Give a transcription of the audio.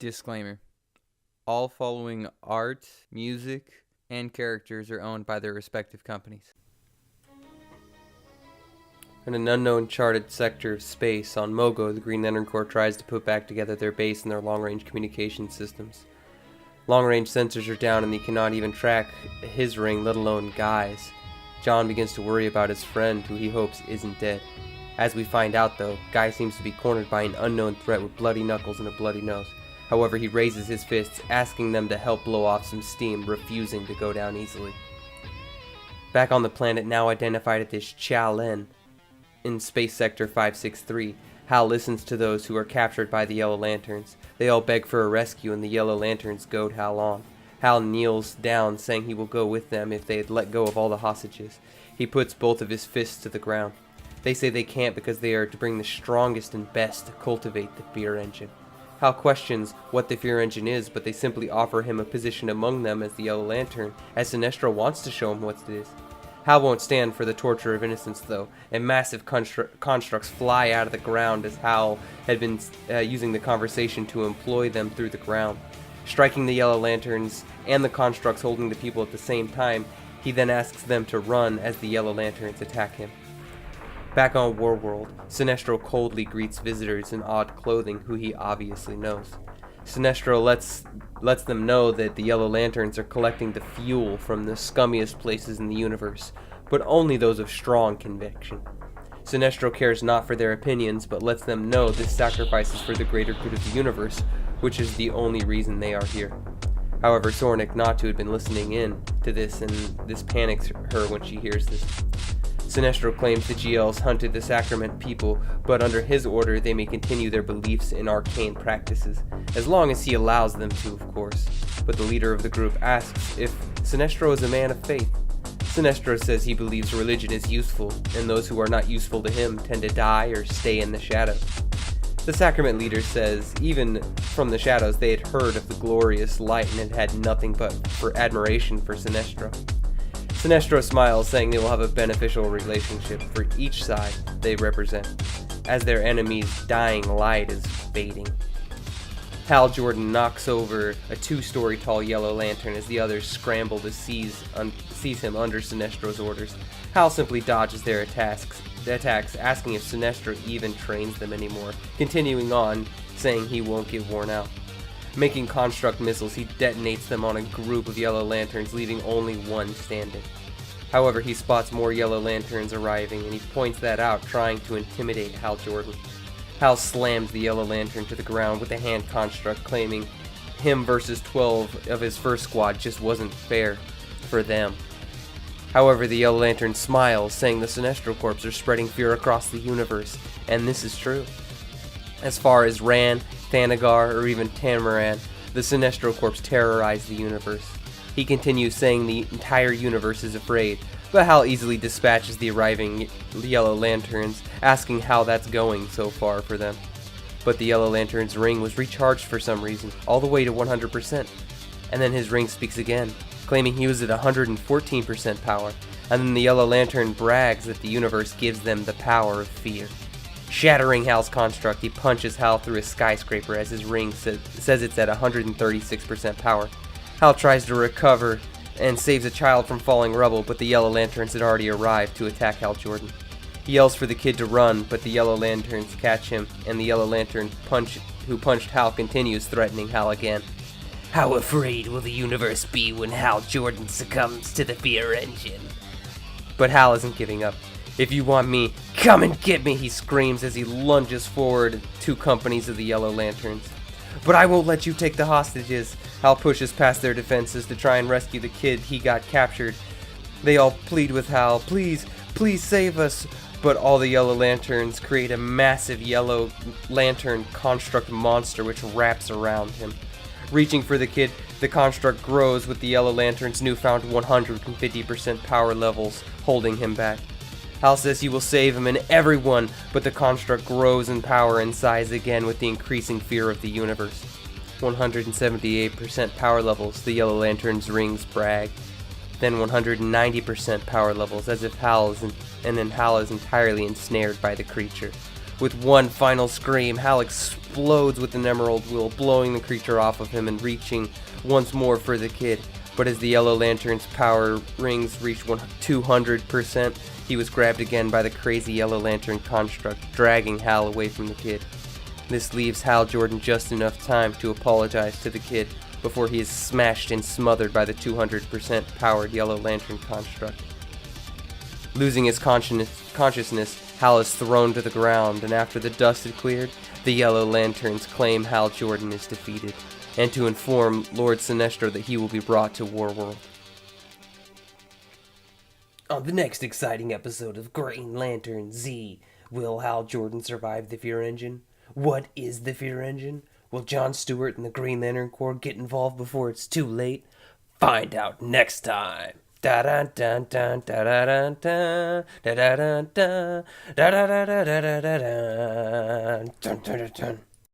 Disclaimer. All following art, music, and characters are owned by their respective companies. In an unknown charted sector of space on Mogo, the Green Lantern Corps tries to put back together their base and their long-range communication systems. Long-range sensors are down and he cannot even track his ring, let alone Guy's. John begins to worry about his friend, who he hopes isn't dead. As we find out though, Guy seems to be cornered by an unknown threat with bloody knuckles and a bloody nose. However, he raises his fists, asking them to help blow off some steam, refusing to go down easily. Back on the planet now identified as Chalen, in Space Sector 563, Hal listens to those who are captured by the Yellow Lanterns. They all beg for a rescue and the Yellow Lanterns goad Hal on. Hal kneels down, saying he will go with them if they let go of all the hostages. He puts both of his fists to the ground. They say they can't because they are to bring the strongest and best to cultivate the fear engine. Hal questions what the fear engine is, but they simply offer him a position among them as the Yellow Lantern, as Sinestro wants to show him what it is. Hal won't stand for the torture of innocence though, and massive constructs fly out of the ground as Hal had been using the conversation to employ them through the ground. Striking the Yellow Lanterns and the constructs holding the people at the same time, he then asks them to run as the Yellow Lanterns attack him. Back on Warworld, Sinestro coldly greets visitors in odd clothing who he obviously knows. Sinestro lets them know that the Yellow Lanterns are collecting the fuel from the scummiest places in the universe, but only those of strong conviction. Sinestro cares not for their opinions, but lets them know this sacrifice is for the greater good of the universe, which is the only reason they are here. However, Soren Ignatu had been listening in to this, and this panics her when she hears this. Sinestro claims the GLs hunted the Sacrament people, but under his order they may continue their beliefs in arcane practices, as long as he allows them to, of course. But the leader of the group asks if Sinestro is a man of faith. Sinestro says he believes religion is useful, and those who are not useful to him tend to die or stay in the shadows. The Sacrament leader says even from the shadows they had heard of the glorious light and had had nothing but for admiration for Sinestro. Sinestro smiles, saying they will have a beneficial relationship for each side they represent, as their enemy's dying light is fading. Hal Jordan knocks over a 2-story tall Yellow Lantern as the others scramble to seize him under Sinestro's orders. Hal simply dodges their attacks, asking if Sinestro even trains them anymore, continuing on, saying he won't get worn out. Making construct missiles, he detonates them on a group of Yellow Lanterns, leaving only one standing. However, he spots more Yellow Lanterns arriving, and he points that out, trying to intimidate Hal Jordan. Hal slams the Yellow Lantern to the ground with a hand construct, claiming him versus 12 of his first squad just wasn't fair for them. However, the Yellow Lantern smiles, saying the Sinestro Corps are spreading fear across the universe, and this is true. As far as Ran, Thanagar, or even Tamaran, the Sinestro Corps terrorize the universe. He continues saying the entire universe is afraid, but Hal easily dispatches the arriving Yellow Lanterns, asking how that's going so far for them. But the Yellow Lantern's ring was recharged for some reason, all the way to 100%. And then his ring speaks again, claiming he was at 114% power, and then the Yellow Lantern brags that the universe gives them the power of fear. Shattering Hal's construct, he punches Hal through a skyscraper as his ring says it's at 136% power. Hal tries to recover and saves a child from falling rubble, but the Yellow Lanterns had already arrived to attack Hal Jordan. He yells for the kid to run, but the Yellow Lanterns catch him, and the Yellow Lantern who punched Hal continues threatening Hal again. How afraid will the universe be when Hal Jordan succumbs to the fear engine? But Hal isn't giving up. If you want me, come and get me, he screams as he lunges forward 2 companies of the Yellow Lanterns. But I won't let you take the hostages. Hal pushes past their defenses to try and rescue the kid he got captured. They all plead with Hal, please, please save us. But all the Yellow Lanterns create a massive Yellow Lantern construct monster which wraps around him. Reaching for the kid, the construct grows with the Yellow Lantern's newfound 150% power levels holding him back. Hal says he will save him and everyone, but the construct grows in power and size again with the increasing fear of the universe. 178% power levels, the Yellow Lantern's rings brag. Then 190% power levels, as if Hal is entirely ensnared by the creature. With one final scream, Hal explodes with an emerald will, blowing the creature off of him and reaching once more for the kid. But as the Yellow Lantern's power rings reach 200%, he was grabbed again by the crazy Yellow Lantern construct, dragging Hal away from the kid. This leaves Hal Jordan just enough time to apologize to the kid before he is smashed and smothered by the 200% powered Yellow Lantern construct. Losing his consciousness, Hal is thrown to the ground, and after the dust had cleared, the Yellow Lanterns claim Hal Jordan is defeated, and to inform Lord Sinestro that he will be brought to Warworld. On the next exciting episode of Green Lantern Z, will Hal Jordan survive the Fear Engine? What is the Fear Engine? Will John Stewart and the Green Lantern Corps get involved before it's too late? Find out next time. Da da da da da da da da da da da da da da da da da da da.